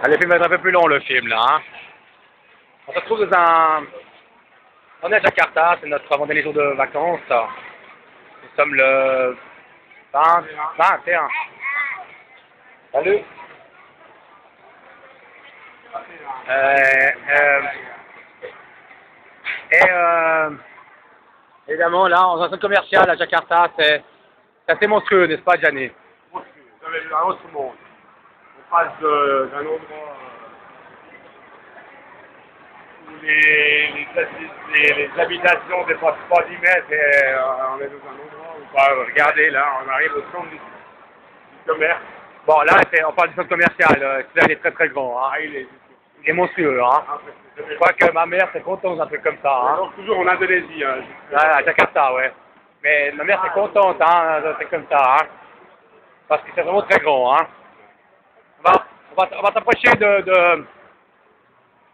Ah, le film va être un peu plus long, le film, là. Hein. On se retrouve dans un... On est à Jakarta, c'est notre avant-dernier jour de vacances. Nous sommes le 21. Salut. Évidemment, là, dans un centre commercial à Jakarta, c'est assez monstrueux, n'est-ce pas, Gianni? Monstrueux, c'est un autre monde. On passe d'un endroit où les habitations dépassent pas 10 mètres et on est dans un endroit où, regardez, là, on arrive au centre du commerce. Bon, là, on parle du centre commercial, celui-là, il est très très grand, hein. Ah, il est monstrueux, hein. Je crois que ma mère c'est contente d'un truc comme ça, hein. donc toujours en Indonésie, hein. À Jakarta, ouais. Mais ma mère c'est contente, hein, d'un truc comme ça, hein. Parce que c'est vraiment très grand, hein. On va s'approcher de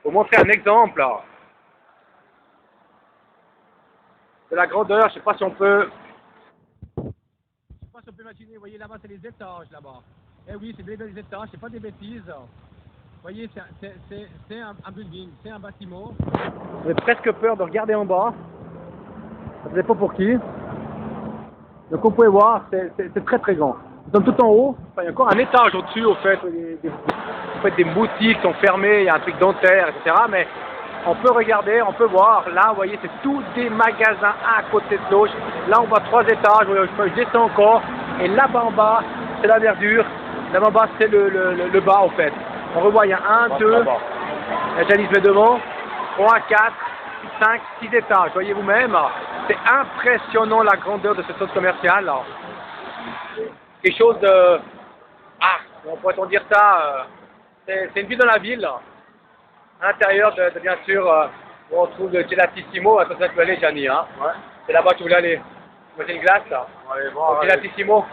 vous montrer un exemple là, de la grandeur. Je sais pas si on peut. Je sais pas si on peut imaginer. Vous voyez là-bas, c'est les étages là-bas. Eh oui, c'est des étages, c'est pas des bêtises. Vous voyez, c'est un building, c'est un bâtiment. J'ai presque peur de regarder en bas. Ça ne sais pas pour qui. Donc on peut voir, c'est très très grand. Nous sommes tout en haut. Enfin, il y a encore un étage au-dessus, au fait. Des boutiques sont fermées, il y a un truc dentaire, etc. Mais on peut regarder, on peut voir. Là, vous voyez, c'est tous des magasins un à côté de l'autre. Là, on voit 3 étages. Je descends encore. Et là-bas en bas, c'est la verdure. Là-bas en bas, c'est le bas, au fait. On revoit, il y a 1, 2, Janice met devant, 3, 4, 5, 6 étages. Voyez vous-même, c'est impressionnant la grandeur de ce centre commercial. Quelque chose de... Ah, comment pourrait-on dire ça, c'est une ville dans la ville. À l'intérieur, bien sûr, où on trouve le Gelatissimo. Attends, ça tu veux aller, Gianni, hein? Ouais. C'est là-bas que tu voulais aller. Manger une glace, là? On va aller voir. Gelatissimo.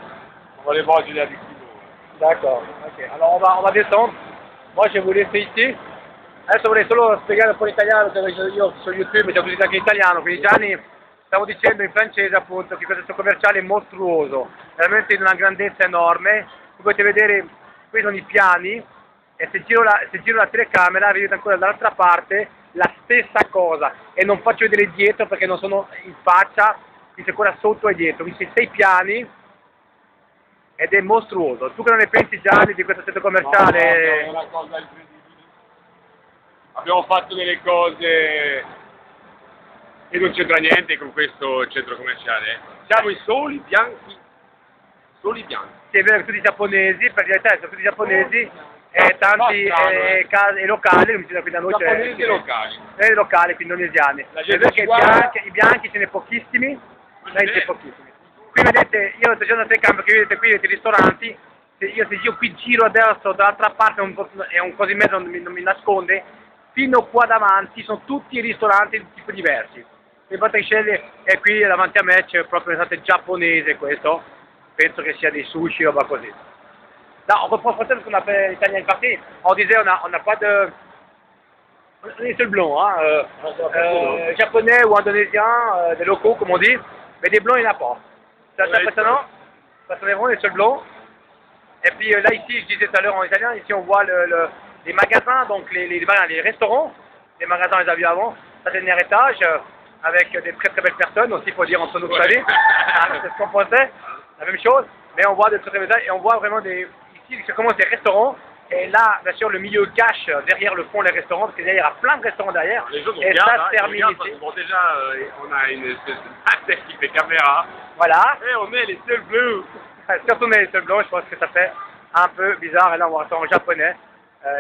On va aller voir du Gelatissimo. D'accord, ok. Alors on va descendre. Moi je vais vous laisser ici. Adesso vorrei solo spiegare un po' l'italiano, io su YouTube mi ho visto anche in italiano, quindi Gianni stavo dicendo in francese appunto che questo commerciale è mostruoso, veramente di una grandezza enorme. Come potete vedere qui sono i piani e se giro la telecamera vedete ancora dall'altra parte la stessa cosa e non faccio vedere dietro perché non sono in faccia, quindi ancora sotto e dietro, quindi 6 piani. Ed è mostruoso. Tu cosa ne pensi, Gianni, di questo centro commerciale? No, è una cosa incredibile. Abbiamo fatto delle cose e non c'entra niente con questo centro commerciale. Siamo i soli bianchi. Soli bianchi. Sì, è vero che tutti i giapponesi, per dire sono tutti giapponesi e tanti case locali, qui da noi giapponesi e locali. Locali, quindi indonesiani. È vero che i bianchi ce ne pochissimi, veramente pochissimi. Qui vedete, io sto girando la telecamera perché vedete qui vedete i ristoranti, se io qui giro adesso dall'altra parte è un coso in mezzo non mi nasconde, fino qua davanti sono tutti i ristoranti di tipo diversi. Il Botticelli è qui davanti a me, c'è proprio un ristorante giapponese questo, penso che sia dei sushi o roba così. Là, on reprend français parce qu'on appelle l'italien une partie, on disait on n'a pas de... On est seul blond, hein, japonais ou indonésien, des locaux comme on dit, mais des blonds il n'y en a pas. C'est assez impressionnant, parce qu'on est vraiment les seuls blonds. Et puis là ici, je disais tout à l'heure en italien, ici on voit les magasins, donc les restaurants, les magasins on les a vus avant, ça c'est le dernier étage, avec des très très belles personnes aussi, il faut dire entre nous, vous savez, c'est ce qu'on pensait, la même chose, mais on voit des très très belles étages, et on voit vraiment ici ça commence des restaurants, et là, bien sûr, le milieu cache derrière le fond les restaurants, parce que derrière, il y a plein de restaurants derrière. Les autres et ça se termine ici. Bon, déjà, on a une espèce de qui fait caméra. Voilà. Et on est les seuls bleus. Surtout on est les seuls blancs, je pense que ça fait un peu bizarre. Et là, on voit ça en japonais.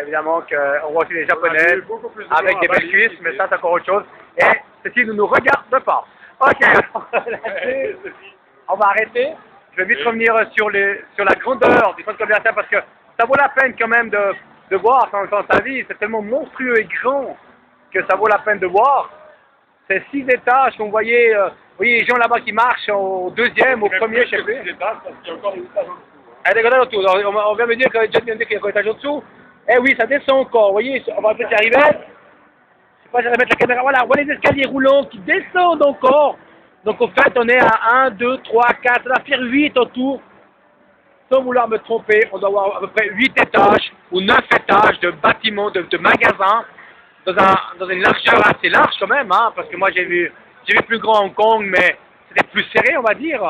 Évidemment qu'on voit aussi les japonais avec des belles cuisses, mais ça, c'est encore autre chose. Et ceci ne nous regarde pas. Ok, on va arrêter. Je vais vite revenir sur la grandeur du centre commercial parce que ça vaut la peine quand même de voir quand sa vie, c'est tellement monstrueux et grand que ça vaut la peine de voir. C'est 6 étages qu'on voyait, les gens là-bas qui marchent au deuxième, au premier, je sais plus. Regardez autour, on vient me dire que Gianni dit qu'il y a encore un étage au-dessous. Eh oui, ça descend encore, vous voyez, on va peut-être y arriver. Je sais pas si je vais mettre la caméra, voilà, on voit les escaliers roulants qui descendent encore. Donc au fait, on est à 1, 2, 3, 4, ça va faire 8 autour. sans vouloir me tromper, on doit avoir à peu près 8 étages ou 9 étages de bâtiments, de magasins, dans une largeur assez large quand même, hein, parce que moi j'ai vu plus grand à Hong Kong, mais c'était plus serré, on va dire.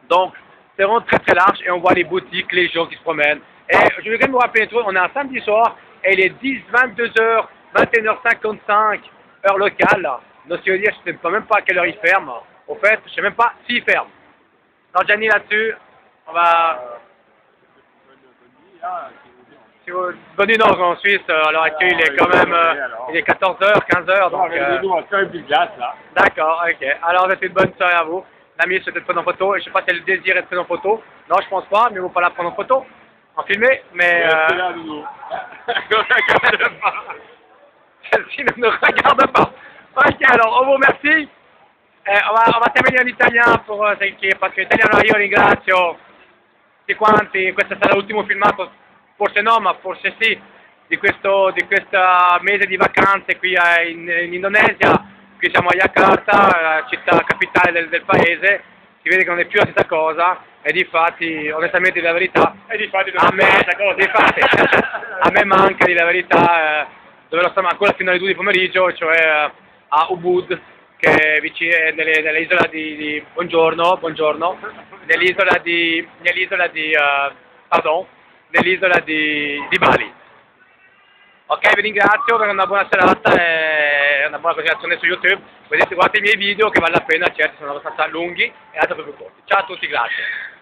Donc, c'est vraiment très très large et on voit les boutiques, les gens qui se promènent. Et je vais quand même vous rappeler un truc, on est un samedi soir et il est 22h, 21h55, heure locale. Donc, ce qui veut dire, je ne sais même pas à quelle heure il ferme. Au fait, je ne sais même pas s'il ferme. Alors, Gianni, là-dessus, on va... Si vous... Bonne nuit, non, en Suisse, à l'heure actuelle, il est quand même... il est 14h, 15h, donc... D'accord, ok. Alors, c'est une bonne soirée à vous. L'ami, c'est d'être pris en photo, et je sais pas si elle désire être pris en photo. Non, je pense pas, mais il ne faut pas la prendre en photo, en filmer, mais... Celle-ci ne nous regarde pas. Ok, alors, on vous remercie. On va terminer en italien perché italiano io ringrazio tutti quanti, questo sarà l'ultimo filmato, forse no, ma forse sì, di questo mese di vacanze qui in Indonesia. Qui siamo a Jakarta, città capitale del paese, si vede che non è più la stessa cosa e difatti, onestamente la verità, a me manca di la verità dove lo stiamo ancora fino alle 2 di pomeriggio, cioè a Ubud, che è vicino nell'isola di buongiorno, nell'isola di Bali. Ok, vi ringrazio per una buona serata e una buona continuazione su YouTube. Vedete, guardate i miei video che vale la pena, certo sono abbastanza lunghi e altri più corti. Ciao a tutti, grazie.